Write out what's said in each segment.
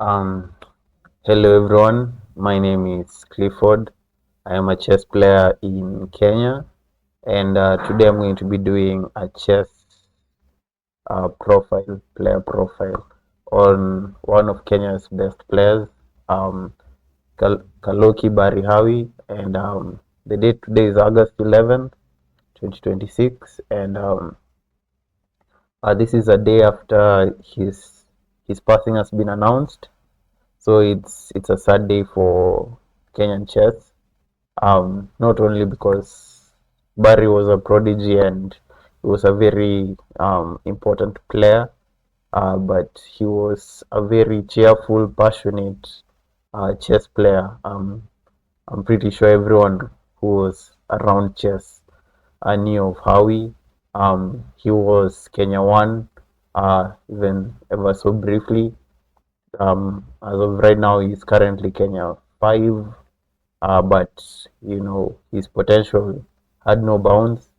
Um, Hello everyone, my name is Clifford. I am a chess player in Kenya, and today I'm going to be doing a chess player profile on one of Kenya's best players, um, Kaloki Barihawi, and the date today is August 11th, 2026, and this is a day after his passing has been announced. So it's a sad day for Kenyan chess. Not only because Barry was a prodigy and he was a very important player, but he was a very cheerful, passionate chess player. I'm pretty sure everyone who was around chess knew of Howie. He was Kenya one, even ever so briefly. As of right now, he's currently Kenya five, but his potential had no bounds.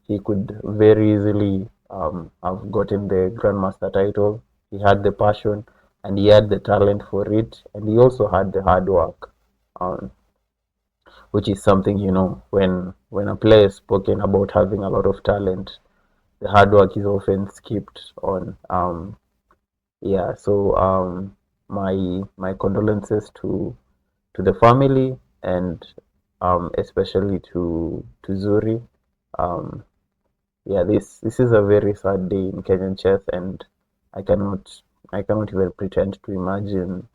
He could very easily have gotten the grandmaster title. He had the passion and he had the talent for it, and he also had the hard work, um, which is something when a player is spoken about having a lot of talent, the hard work is often skipped on. Yeah, so my condolences to the family and especially to Zuri. Um, yeah, this is a very sad day in Kenyan chess, and I cannot I cannot even pretend to imagine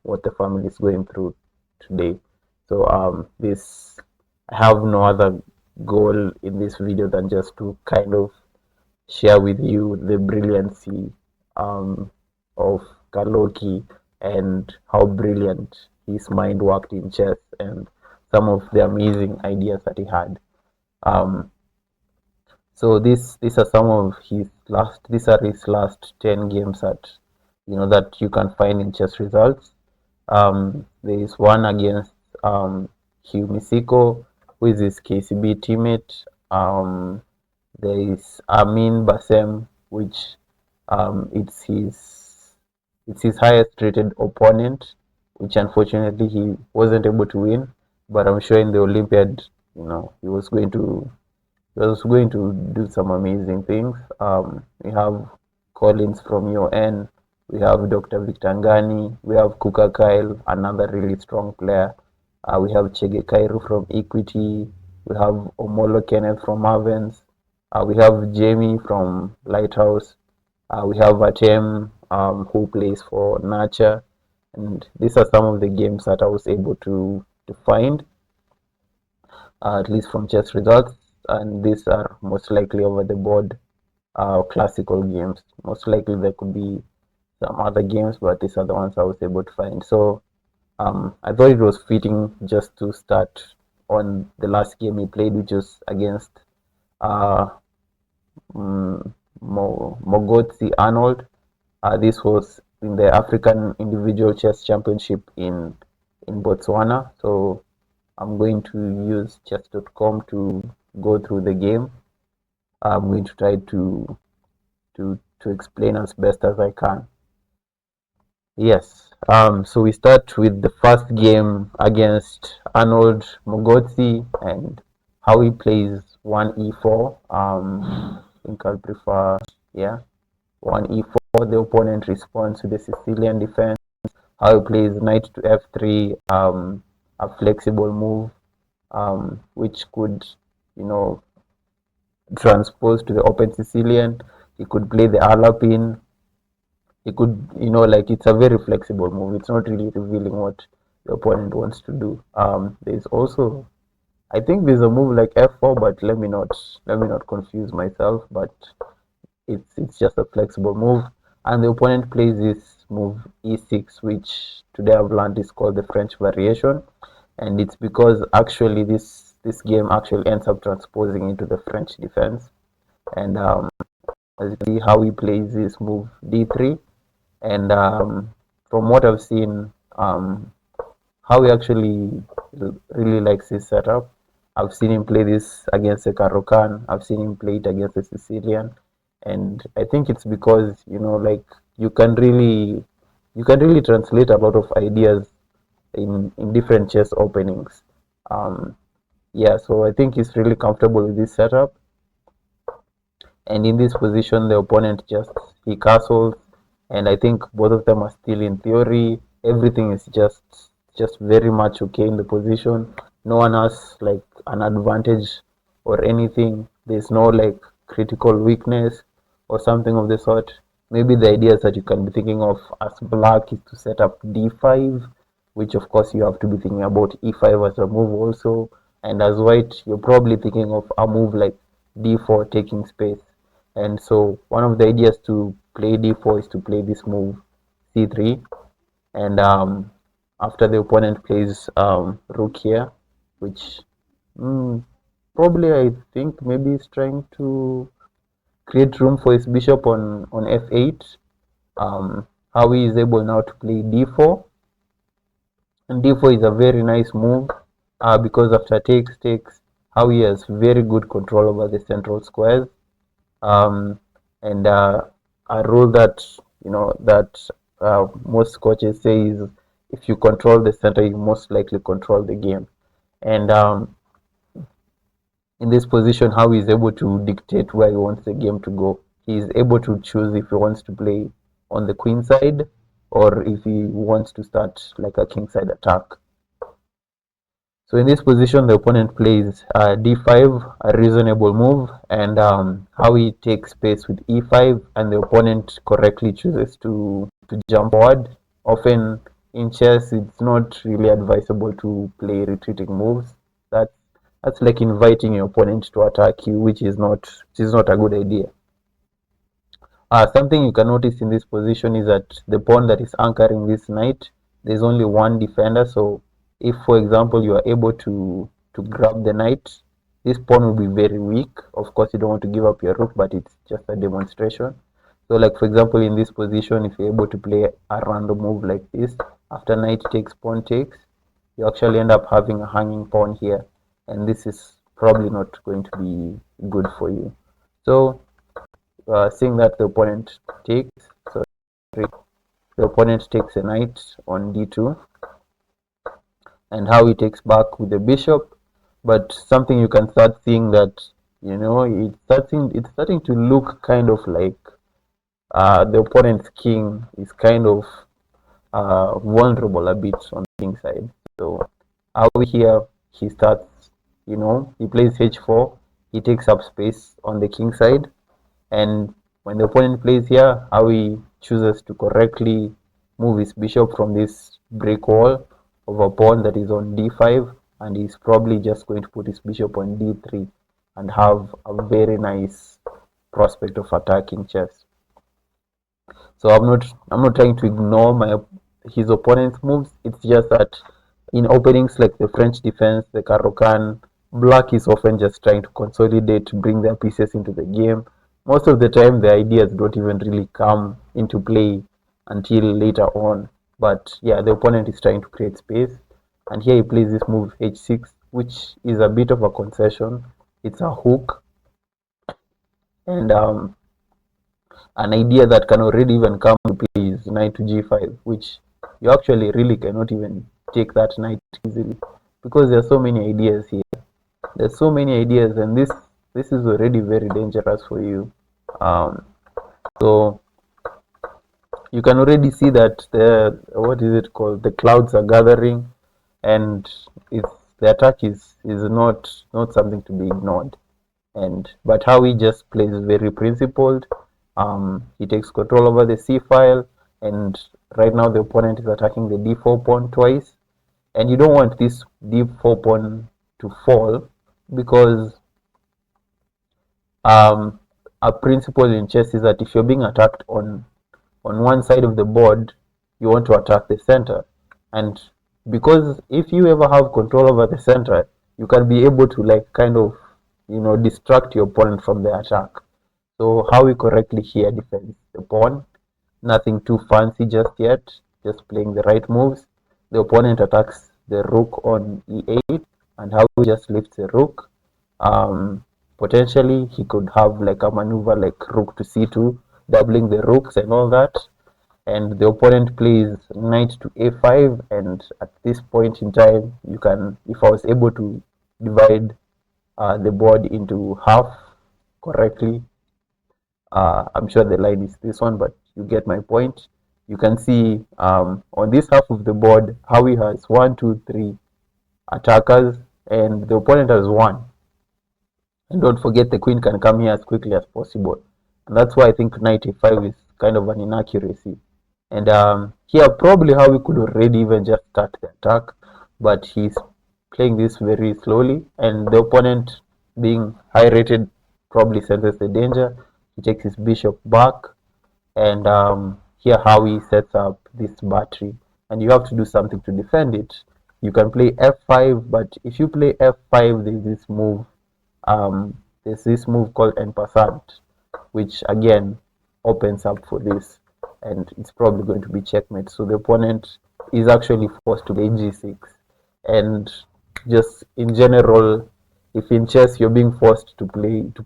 what the family is going through today. So this I have no other goal in this video than just to kind of share with you the brilliancy of Kaloki and how brilliant his mind worked in chess and some of the amazing ideas that he had. Um, so these are some of his last 10 games that you can find in chess results. There is one against Hugh Misiko, who is his KCB teammate. There is Amin Bassem, which it's his highest rated opponent, which unfortunately he wasn't able to win. But I'm sure in the Olympiad, he was going to do some amazing things. We have Collins from UN, we have Dr. Victor Ngani, we have Kuka Kyle, another really strong player. We have Chege Kairu from Equity, we have Omolo Kenneth from Marvens, we have Jamie from Lighthouse, we have Atem who plays for Nacha, and these are some of the games that I was able to find, at least from chess results, and these are most likely over the board classical games. Most likely there could be some other games, but these are the ones I was able to find. So I thought it was fitting just to start on the last game he played, which was against uh, Mogotsi Arnold. This was in the African Individual Chess Championship in Botswana. So I'm going to use chess.com to go through the game. I'm going to try to explain as best as I can. Yes. So we start with the first game against Arnold Mogotsi and how he plays 1e4. I think I'll prefer, yeah, 1e4. The opponent responds to the Sicilian defense. How he plays knight to f3, a flexible move, which could, you know, transpose to the open Sicilian. He could play the Alapin. He could, like it's a very flexible move. It's not really revealing what the opponent wants to do. There's also, I think there's a move like f4, but let me not confuse myself. But it's just a flexible move, and the opponent plays this move e6, which today I've learned is called the French variation, and it's because actually this game actually ends up transposing into the French defense, and as you see how he plays this move d3, and from what I've seen, how he actually really likes his setup. I've seen him play this against the Karokan. I've seen him play it against the Sicilian, and I think it's because like you can really you can really translate a lot of ideas in different chess openings. Yeah, so I think he's really comfortable with this setup. And in this position, the opponent just he castles, and I think both of them are still in theory. Everything is just very much okay in the position. No one has like an advantage or anything. There's no like critical weakness or something of the sort. Maybe the ideas that you can be thinking of as black is to set up d5, which of course you have to be thinking about e5 as a move also. And as white, you're probably thinking of a move like d4 taking space. And so one of the ideas to play d4 is to play this move c3, and after the opponent plays rook here, which probably I think maybe he's trying to create room for his bishop on f8. Howie is able now to play d4, and d4 is a very nice move because after takes, Howie has very good control over the central squares. um, and a rule that most coaches say is if you control the center, you most likely control the game. And in this position, how he's able to dictate where he wants the game to go. He's able to choose if he wants to play on the queen side or if he wants to start like a king side attack. So in this position, the opponent plays d5, a reasonable move, and how he takes space with e5, and the opponent correctly chooses to jump forward. Often in chess, it's not really advisable to play retreating moves. That's like inviting your opponent to attack you, which is not a good idea. Something you can notice in this position is that the pawn that is anchoring this knight, there's only one defender. So if, for example, you are able to grab the knight, this pawn will be very weak. Of course, you don't want to give up your rook, but it's just a demonstration. So like, for example, in this position, if you're able to play a random move like this, after knight takes, pawn takes, you actually end up having a hanging pawn here. And this is probably not going to be good for you. So seeing that the opponent takes, so the opponent takes a knight on d2, and how he takes back with the bishop. But something you can start seeing that it's starting to look kind of like the opponent's king is kind of vulnerable a bit on the king side. So how here he starts, he plays h4, he takes up space on the king side. And when the opponent plays here, Howie chooses to correctly move his bishop from this brick wall of a pawn that is on d5, and he's probably just going to put his bishop on d3 and have a very nice prospect of attacking chess. So I'm not trying to ignore his opponent's moves. It's just that in openings like the French defense, the Caro-Kann, black is often just trying to consolidate, to bring their pieces into the game. Most of the time, the ideas don't even really come into play until later on. But yeah, the opponent is trying to create space. And here he plays this move h6, which is a bit of a concession. It's a hook. And an idea that can already even come to play is knight to g5, which you actually really cannot even take that knight easily because there are so many ideas here. There's so many ideas, and this is already very dangerous for you. So you can already see that the clouds are gathering, and the attack is not something to be ignored. But how he just plays very principled. He takes control over the c file, and right now the opponent is attacking the d4 pawn twice, and you don't want this d4 pawn to fall because a principle in chess is that if you're being attacked on one side of the board, you want to attack the center. And because if you ever have control over the center, you can be able to like kind of distract your opponent from the attack. So how we correctly here defends the pawn, nothing too fancy just yet, just playing the right moves. The opponent attacks the rook on e8, and how we just lifts the rook. Potentially he could have like a maneuver like rook to c2, doubling the rooks and all that. and the opponent plays knight to a5, and at this point in time, you can, if I was able to divide the board into half correctly, I'm sure the line is this one, but you get my point. You can see on this half of the board, Hawi has 1, 2, 3 attackers, and the opponent has 1. And don't forget, the queen can come here as quickly as possible. And that's why I think knight a5 is kind of an inaccuracy. And here, probably Hawi could already even just start the attack, but he's playing this very slowly, and the opponent, being high rated, probably senses the danger. He takes his bishop back, and here Hawi sets up this battery, and you have to do something to defend it. You can play f5, but if you play f5, there's this move called en passant, which again opens up for this, and it's probably going to be checkmate. So the opponent is actually forced to play g6, and just in general, if in chess you're being forced to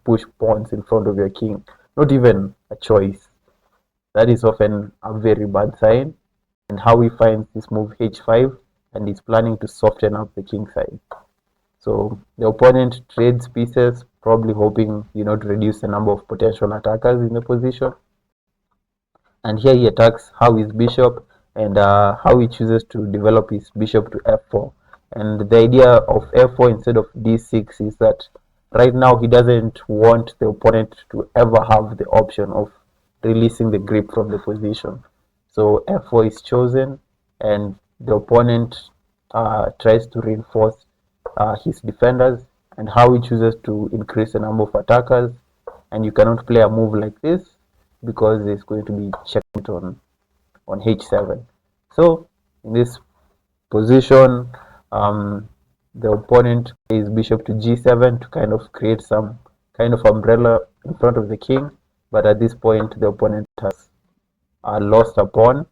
push pawns in front of your king, not even a choice, that is often a very bad sign. And Hawi finds this move h5, and is planning to soften up the king side. So the opponent trades pieces, probably hoping, to reduce the number of potential attackers in the position. And here he attacks Hawi's bishop, and Hawi chooses to develop his bishop to f4. And the idea of f4 instead of d6 is that right now he doesn't want the opponent to ever have the option of releasing the grip from the position. So f4 is chosen, and the opponent tries to reinforce his defenders, and Hawi chooses to increase the number of attackers. And you cannot play a move like this because there's going to be checkmate on h7. So in this position, the opponent plays bishop to g7 to kind of create some kind of umbrella in front of the king. But at this point, the opponent has lost a pawn,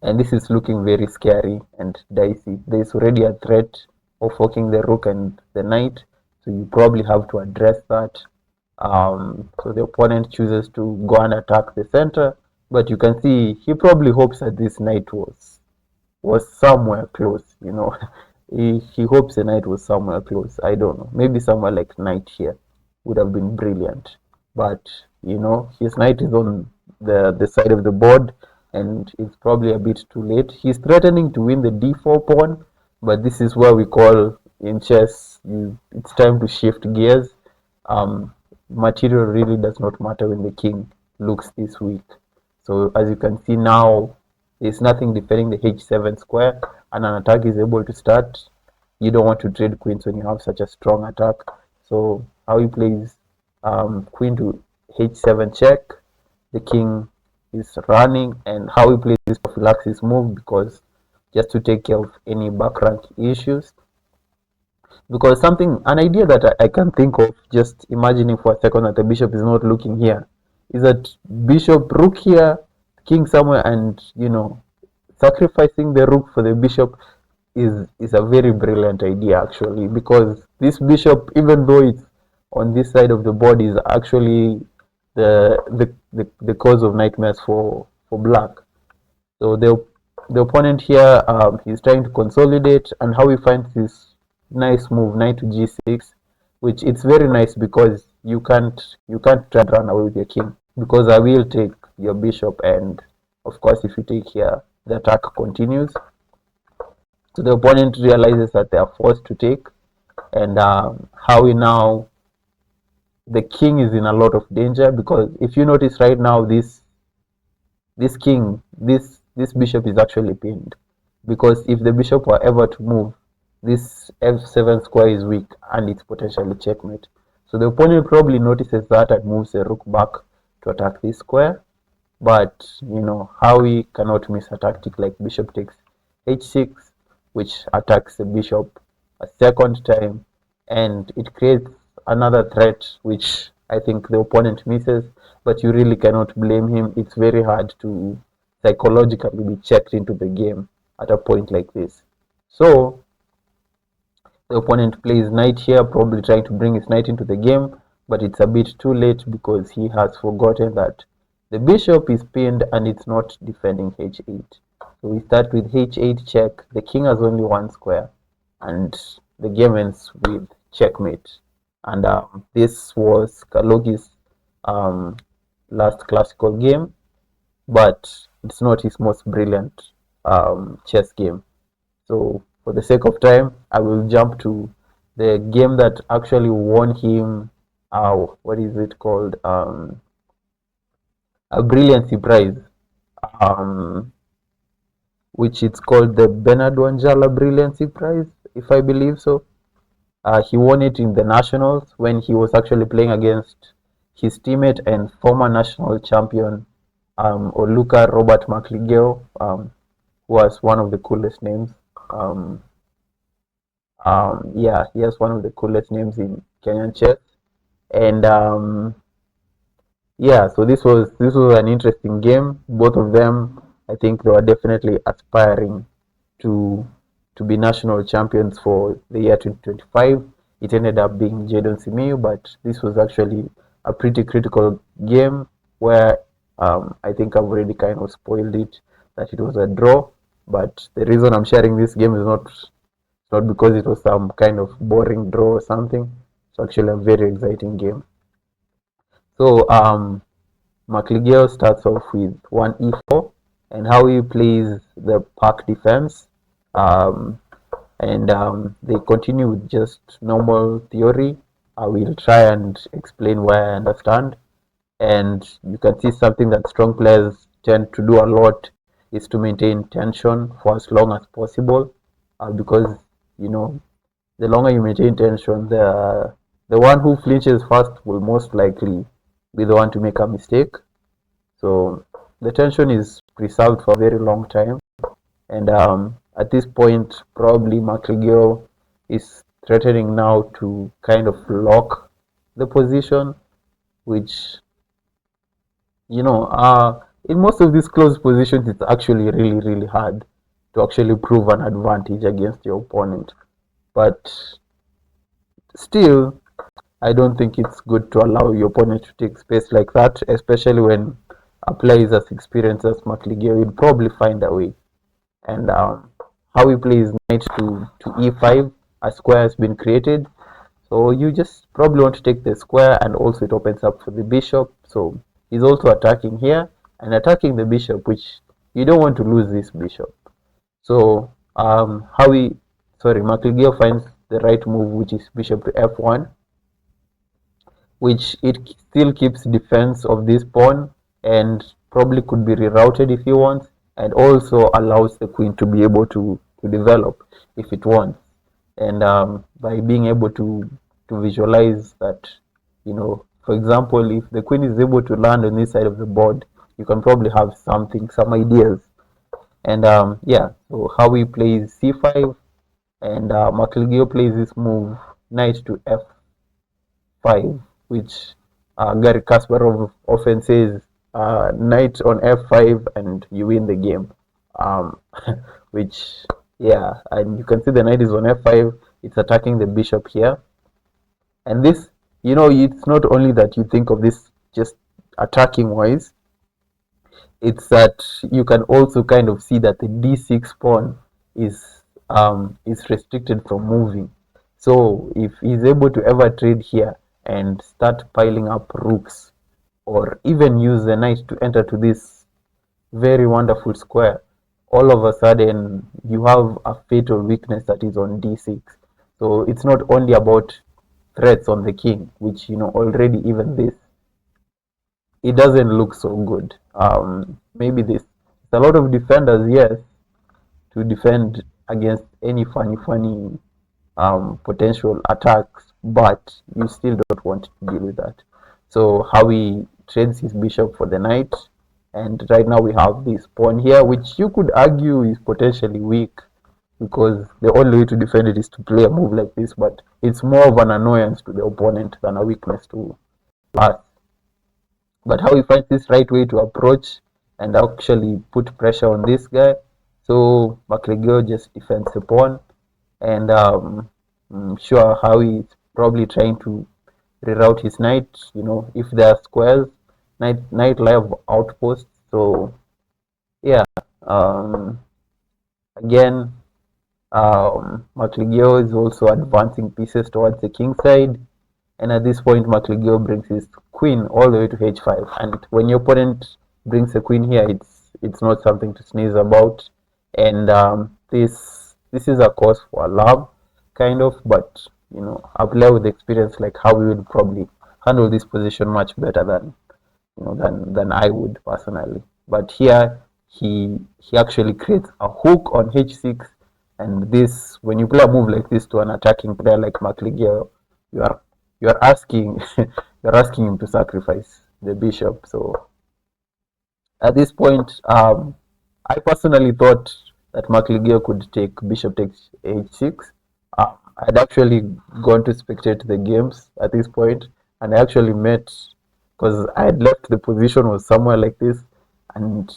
and this is looking very scary and dicey. There's already a threat of forking the rook and the knight, so you probably have to address that. So the opponent chooses to go and attack the center, but you can see he probably hopes that this knight was somewhere close. He hopes the knight was somewhere close. I don't know, maybe somewhere like knight here would have been brilliant, but his knight is on the side of the board, and it's probably a bit too late. He's threatening to win the d4 pawn, but this is where we call in chess, it's time to shift gears. Material really does not matter when the king looks this weak. So as you can see now, there's nothing defending the h7 square, and an attack is able to start. You don't want to trade queens when you have such a strong attack. So how he plays queen to h7 check, the king is running, and how he plays this prophylaxis move, because just to take care of any back rank issues. Because an idea that I can think of, just imagining for a second that the bishop is not looking here, is that bishop rook here, king somewhere, and sacrificing the rook for the bishop is a very brilliant idea actually, because this bishop, even though it's on this side of the board, is actually the cause of nightmares for black. So the opponent here, he's trying to consolidate, and how he finds this nice move, knight to g6, which it's very nice because you can't try and run away with your king, because I will take your bishop, and of course if you take here, the attack continues. So the opponent realizes that they are forced to take, and now the king is in a lot of danger, because if you notice right now, this bishop is actually pinned, because if the bishop were ever to move, this f7 square is weak and it's potentially checkmate. So the opponent probably notices that and moves the rook back to attack this square. But Hawi cannot miss a tactic like bishop takes h6, which attacks the bishop a second time, and it creates another threat which I think the opponent misses, but you really cannot blame him. It's very hard to psychologically be checked into the game at a point like this. So the opponent plays knight here, probably trying to bring his knight into the game, but it's a bit too late because he has forgotten that The bishop is pinned and it's not defending h8. So we start with h8 check. The king has only one square, and the game ends with checkmate. And this was Kaloki's um, last classical game, but it's not his most brilliant chess game. So for the sake of time, I will jump to the game that actually won him. What is it called? A brilliancy prize, um, which it's called the Bernard Wanjala Brilliancy Prize, if I believe so. He won it in the nationals when he was actually playing against his teammate and former national champion Oluka Robert McLigeo, who was one of the coolest names. Um, yeah, he has one of the coolest names in Kenyan chess, and yeah, so this was an interesting game. Both of them, I think, they were definitely aspiring to to be national champions for the year 2025. It ended up being Jadon Simiyu, but this was actually a pretty critical game where I think I've already kind of spoiled it that it was a draw. But the reason I'm sharing this game is not because it was some kind of boring draw or something. It's actually a very exciting game. So McLigeo starts off with one e4, and how he plays the park defense. Um, and they continue with just normal theory. I will try and explain where I understand. And you can see something that strong players tend to do a lot is to maintain tension for as long as possible, because you know the longer you maintain tension, the one who flinches first will most likely be the one to make a mistake. So the tension is preserved for a very long time, and at this point, probably McLigio is threatening now to kind of lock the position, which in most of these close positions, it's actually really, really hard to actually prove an advantage against your opponent. But still, I don't think it's good to allow your opponent to take space like that, especially when a player is as experienced as McLigio. He'd probably find a way. And how he plays knight to e5, a square has been created. So you just probably want to take the square, and also it opens up for the bishop. So he's also attacking here and attacking the bishop, which you don't want to lose this bishop. So McLigio finds the right move, which is bishop to f1, which it still keeps defense of this pawn and probably could be rerouted if he wants, and also allows the queen to be able to develop if it wants. And by being able to visualize that, for example, if the queen is able to land on this side of the board, you can probably have some ideas. And yeah, so how he plays c5, and McLigio plays this move knight to f5, which Gary Kasparov often says, knight on f5 and you win the game. Which, yeah, and you can see the knight is on f5. It's attacking the bishop here. And this, it's not only that you think of this just attacking wise, it's that you can also kind of see that the d6 pawn is restricted from moving. So if he's able to ever trade here and start piling up rooks, or even use the knight to enter to this very wonderful square, all of a sudden you have a fatal weakness that is on d6. So it's not only about threats on the king, which already even this, it doesn't look so good. Maybe this, it's a lot of defenders, yes, to defend against any funny potential attacks, but you still don't want to deal with that. So how he trades his bishop for the knight, and right now we have this pawn here, which you could argue is potentially weak, because the only way to defend it is to play a move like this, but it's more of an annoyance to the opponent than a weakness to us. But how he finds this right way to approach and actually put pressure on this guy. So McLigio just defends the pawn, and I'm sure how he's probably trying to reroute his knight. If there are squares, night live outpost. So yeah, um, again, Macligio is also advancing pieces towards the king side, and at this point, Macligio brings his queen all the way to h5. And when your opponent brings a queen here, it's not something to sneeze about. And this is a cause for alarm, kind of. But a player with experience like how we would probably handle this position much better than I would personally. But here he actually creates a hook on h6, and this when you play a move like this to an attacking player like Macligio, you are you're asking you're asking him to sacrifice the bishop. So at this point, I personally thought that Macligio could take bishop takes h6. I'd actually gone to spectate the games at this point, and I actually met because I had left the position was somewhere like this, and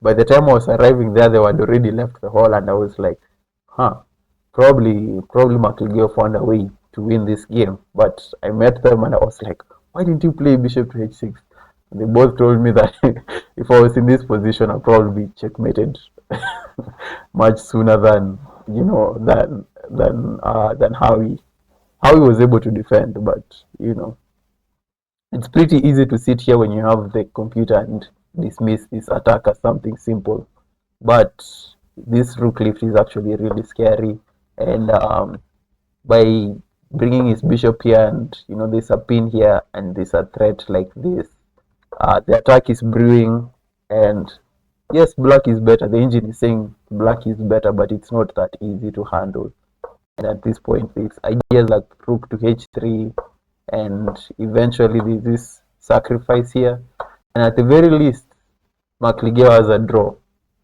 by the time I was arriving there, they had already left the hall, and I was like, huh, probably Macligio found a way to win this game. But I met them and I was like, why didn't you play bishop to h6? And they both told me that if I was in this position, I'd probably be checkmated much sooner than than how he was able to defend. But it's pretty easy to sit here when you have the computer and dismiss this attack as something simple. But this rook lift is actually really scary, and by bringing his bishop here, and there's a pin here and there's a threat like this, the attack is brewing. And yes, black is better. The engine is saying black is better, but it's not that easy to handle. And at this point, it's ideas like rook to h3, and eventually there's this sacrifice here. And at the very least, Macligio has a draw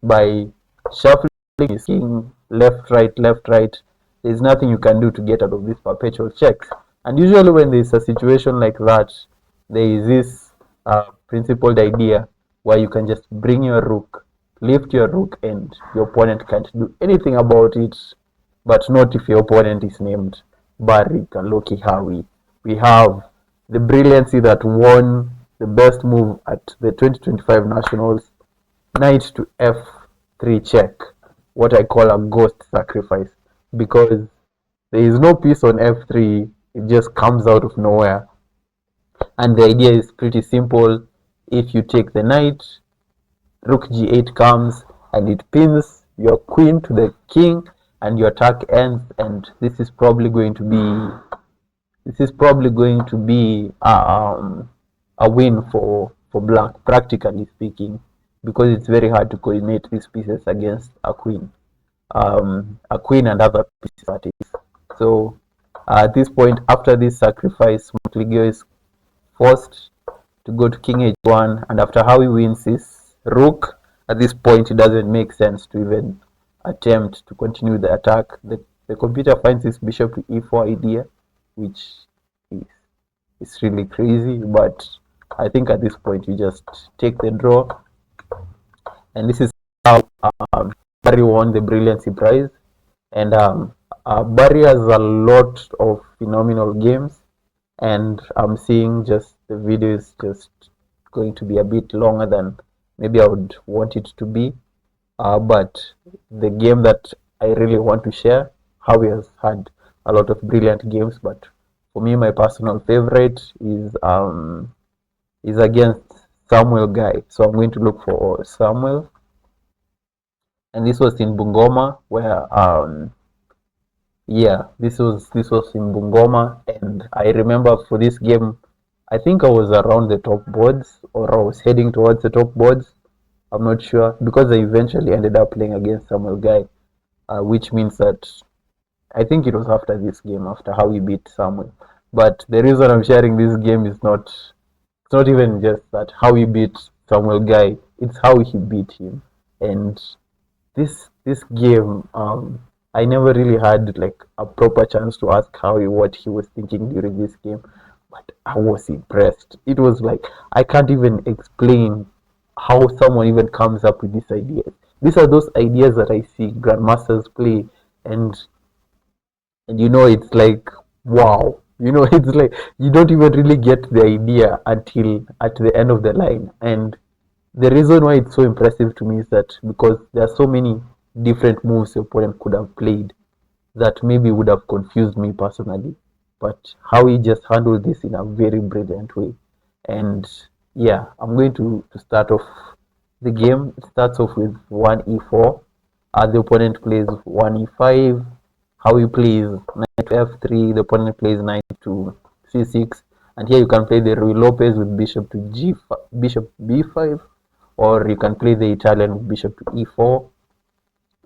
by shuffling his king left, right, left, right. There's nothing you can do to get out of this perpetual checks. And usually when there's a situation like that, there is this principled idea where you can just bring your rook, lift your rook, and your opponent can't do anything about it, but not if your opponent is named Barihawi Kaloki Hawi. We have the brilliancy that won the best move at the 2025 Nationals, knight to f3 check, what I call a ghost sacrifice, because there is no piece on f3, it just comes out of nowhere. And the idea is pretty simple. If you take the knight, rook g8 comes and it pins your queen to the king, and your attack ends. And this is probably going to be a win for black, practically speaking, because it's very hard to coordinate these pieces against a queen and other pieces at least. So at this point, after this sacrifice, Macligio is forced to go to king h1, and after how he wins his rook, at this point it doesn't make sense to even attempt to continue the attack. The computer finds this bishop to e4 idea, which is really crazy, but I think at this point you just take the draw. And this is how Barry won the Brilliancy Prize. And Barry has a lot of phenomenal games, and I'm seeing just the video is just going to be a bit longer than maybe I would want it to be. But the game that I really want to share, Howie has had a lot of brilliant games, but for me, my personal favorite is against Samuel Guy. So I'm going to look for Samuel, and this was in Bungoma, where this was in Bungoma, and I remember for this game, I think I was around the top boards, or I was heading towards the top boards. I'm not sure, because I eventually ended up playing against Samuel Guy, which means that I think it was after this game, after how we beat Samuel. But the reason I'm sharing this game is it's not even just that how he beat Samuel Guy, it's how he beat him. And this game, I never really had like a proper chance to ask Howie what he was thinking during this game, but I was impressed. It was like, I can't even explain how someone even comes up with these ideas. These are those ideas that I see grandmasters play, and it's like, wow, It's like you don't even really get the idea until at the end of the line. And the reason why it's so impressive to me is that because there are so many different moves the opponent could have played that maybe would have confused me personally. But how he just handled this in a very brilliant way. And yeah, I'm going to start off the game. It starts off with 1 e4. The opponent plays 1 e5. How he plays knight to f3. The opponent plays knight to c6. And here you can play the Rui Lopez with bishop to bishop b5, or you can play the Italian with bishop to e4.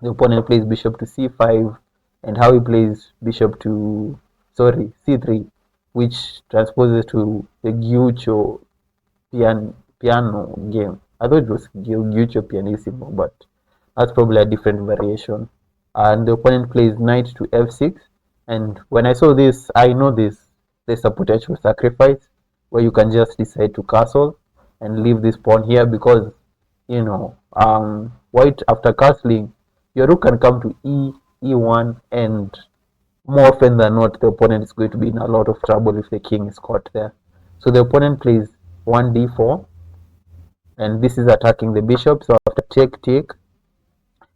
The opponent plays bishop to c5, and how he plays bishop to c3, which transposes to the Guccio piano game. I thought it was Guccio pianissimo, but that's probably a different variation. And the opponent plays knight to f6, and when I saw this, I know there's a potential sacrifice where you can just decide to castle and leave this pawn here because white, after castling, your rook can come to e1, and more often than not the opponent is going to be in a lot of trouble if the king is caught there. So the opponent plays 1d4, and this is attacking the bishop. So after take,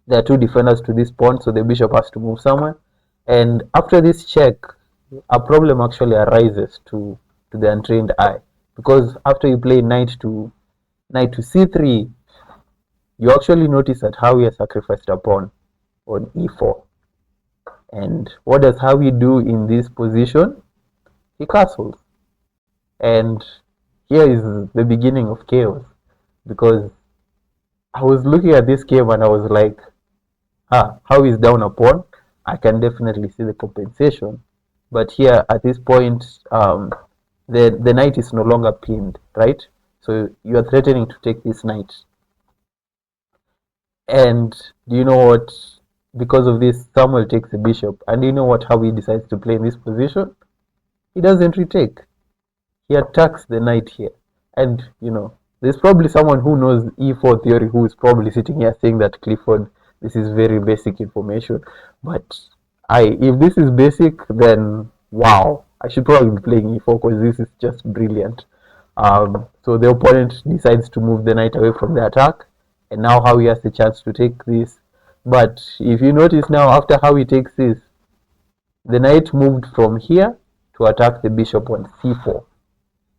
there are two defenders to this pawn, so the bishop has to move somewhere. And after this check, a problem actually arises to the untrained eye, because after you play knight to c3, you actually notice that Howie has sacrificed a pawn on e4. And what does Howie do in this position? He castles. And here is the beginning of chaos, because I was looking at this game and I was like, Howie is down a pawn. I can definitely see the compensation. But here at this point, the knight is no longer pinned, right? So you are threatening to take this knight. And do you know what? Because of this, Samuel takes the bishop. And do you know what? How he decides to play in this position? He doesn't retake. He attacks the knight here. And, there's probably someone who knows e4 theory who is probably sitting here saying that, Clifford, this is very basic information. But if this is basic, then wow, I should probably be playing e4 because this is just brilliant. So the opponent decides to move the knight away from the attack. And now Howie has the chance to take this. But if you notice now, after Howie takes this, the knight moved from here to attack the bishop on c4.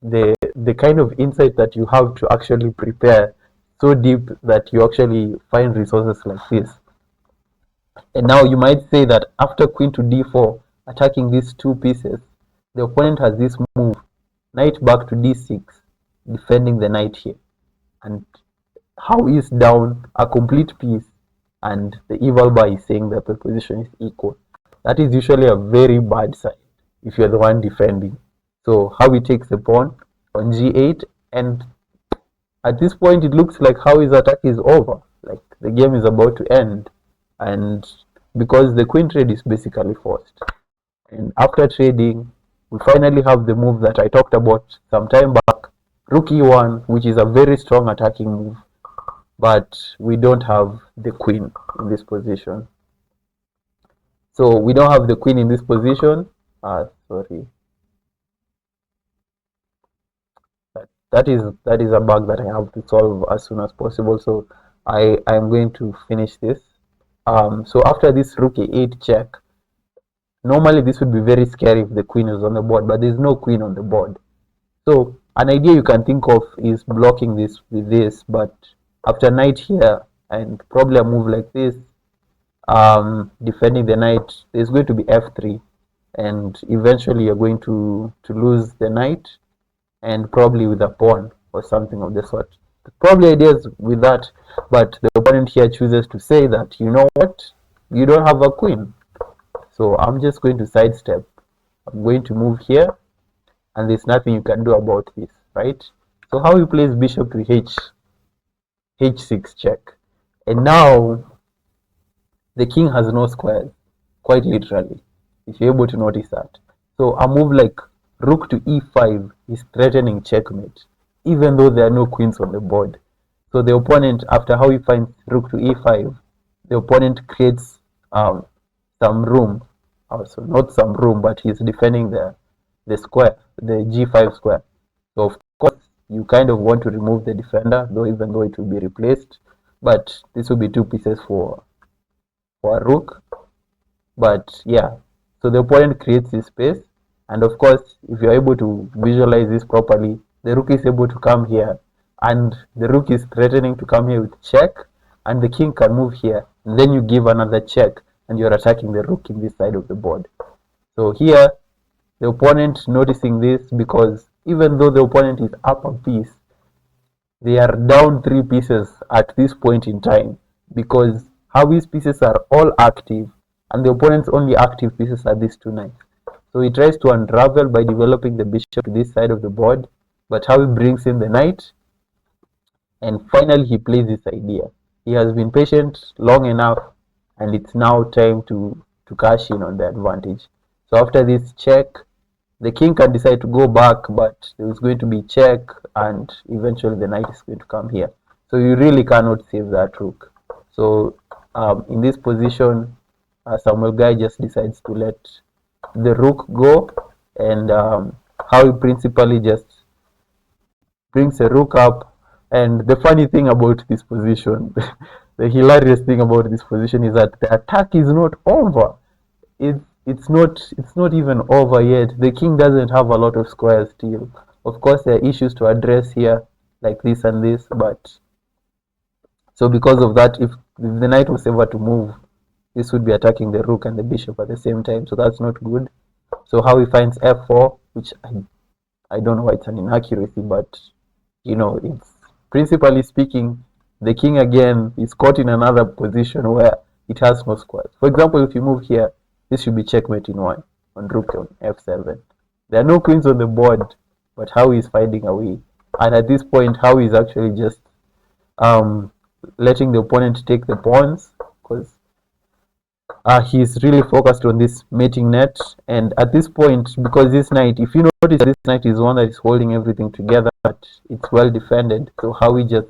The kind of insight that you have to actually prepare so deep that you actually find resources like this. And now you might say that after queen to d4, attacking these two pieces, the opponent has this move, knight back to d6, defending the knight here. And Howie is down a complete piece, and the evil bar is saying that the position is equal. That is usually a very bad sign if you're the one defending. So Howie takes the pawn on g8, and at this point it looks like Howie's attack is over, like the game is about to end, and because the queen trade is basically forced. And after trading, we finally have the move that I talked about some time back, rook e1, which is a very strong attacking move, but we don't have the queen in this position. So we don't have the queen in this position. Sorry. That is a bug that I have to solve as soon as possible. So I am going to finish this. So after this rook e8 check, normally this would be very scary if the queen is on the board, but there's no queen on the board. So an idea you can think of is blocking this with this, but after knight here and probably a move like this, defending the knight, there's going to be f3, and eventually you're going to lose the knight, and probably with a pawn or something of the sort. Probably ideas with that, but the opponent here chooses to say that, you know what, you don't have a queen, so I'm just going to sidestep. I'm going to move here, and there's nothing you can do about this, right? So how he plays bishop to h6 check, and now the king has no squares, quite literally, if you're able to notice that. So a move like rook to e5 is threatening checkmate, even though there are no queens on the board. So the opponent, after how he finds rook to e5, the opponent creates some room, also not some room, but he's defending the the square, the g5 square. So of course you kind of want to remove the defender, though even though it will be replaced, but this will be 2 pieces for a rook. But yeah, so the opponent creates this space, and of course if you're able to visualize this properly, the rook is able to come here, and the rook is threatening to come here with check, and the king can move here, and then you give another check, and you're attacking the rook in this side of the board. So here the opponent noticing this, because even though the opponent is up a piece, they are down 3 pieces at this point in time, because Hawi's pieces are all active and the opponent's only active pieces are these 2 knights. So he tries to unravel by developing the bishop to this side of the board, but Hawi brings in the knight, and finally he plays this idea. He has been patient long enough, and it's now time to cash in on the advantage. So after this check, the king can decide to go back, but there is going to be check, and eventually the knight is going to come here. So you really cannot save that rook. So in this position, Samuel Guy just decides to let the rook go, and how he principally just brings a rook up. And the funny thing about this position, the hilarious thing about this position is that the attack is not over. It's not even over yet. The king doesn't have a lot of squares still. Of course, there are issues to address here, like this and this, but so because of that, if the knight was ever to move, this would be attacking the rook and the bishop at the same time, so that's not good. So how he finds f4, which I don't know why it's an inaccuracy, but it's principally speaking, the king again is caught in another position where it has no squares. For example, if you move here, this should be checkmate in one on rook on f7. There are no queens on the board, but Hawi is finding a way. And at this point, Hawi is actually just letting the opponent take the pawns, because he's really focused on this mating net. And at this point, because this knight, if you notice, this knight is one that is holding everything together, but it's well defended. So Hawi just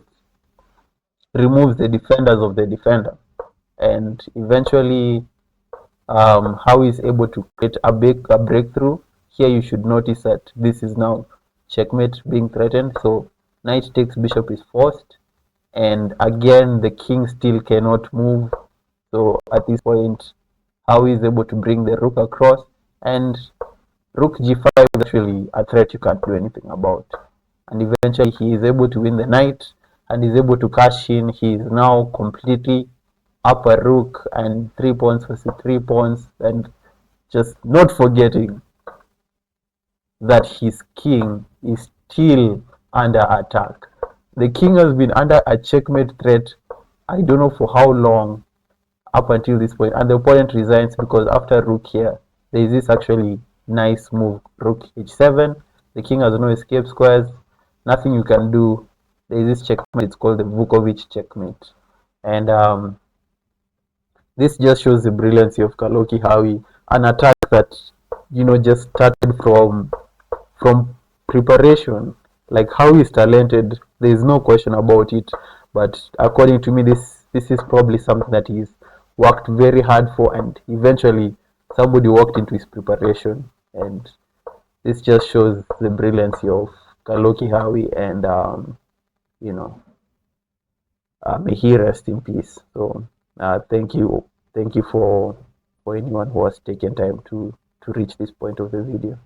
removes the defenders of the defender, and eventually Hawi is able to create a breakthrough. Here you should notice that this is now checkmate being threatened. So knight takes bishop is forced, and again the king still cannot move. So at this point, Hawi is able to bring the rook across, and rook g5 is actually a threat you can't do anything about. And eventually he is able to win the knight, and is able to cash in. He is now completely up a rook and 3 pawns versus 3 pawns, and just not forgetting that his king is still under attack. The king has been under a checkmate threat, I don't know for how long, up until this point, and the opponent resigns, because after rook here, there is this actually nice move, rook h7. The king has no escape squares, nothing you can do. There is this checkmate, it's called the Vukovic checkmate. And this just shows the brilliancy of Kaloki Hawi, an attack that just started from preparation. Like, Hawi is talented, there is no question about it. But according to me, this is probably something that he's worked very hard for, and eventually somebody walked into his preparation. And this just shows the brilliancy of Kaloki Hawi, and may he rest in peace. So thank you for anyone who has taken time to reach this point of the video.